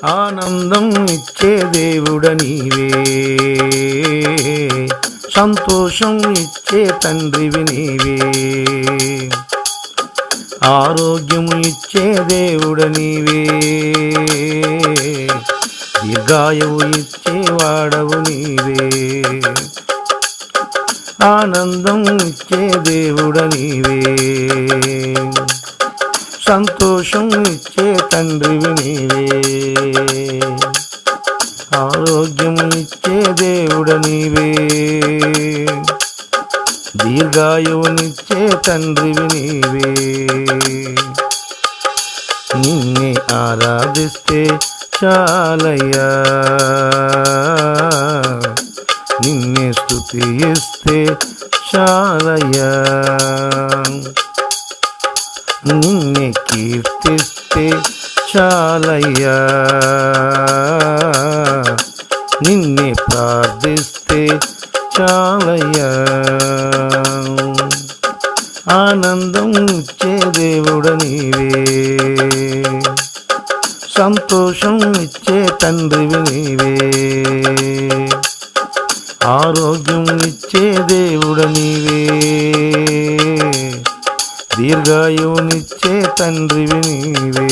ఆనందం ఇచ్చే దేవుడ నీవే, సంతోషం ఇచ్చే తండ్రివి నీవే, ఆరోగ్యము ఇచ్చే దేవుడ నీవే, దీర్ఘాయువు ఇచ్చే వాడవు నీవే, ఆనందం ఇచ్చే దేవుడ నీవే, సంతోషం ఇచ్చే తండ్రివి నీవే, ఆరోగ్యం ఇచ్చే దేవుడ నీవే, దీర్ఘాయువునిచ్చే తండ్రివి నీవే. నిన్నే ఆరాధిస్తే చాలయ్యా, నిన్నే స్తుతిస్తే చాలయ్యా, నిన్నే కీర్తిస్తే చాలయ్యా, నిన్నే ప్రార్థిస్తే చాలయ్యా, ఆనందం ఇచ్చే దేవుడ నీవే, సంతోషం ఇచ్చే తండ్రివి నీవే, ఆరోగ్యం ఇచ్చే దేవుడ నీవే, దీర్ఘాయువునిచ్చే తండ్రివి నీవే.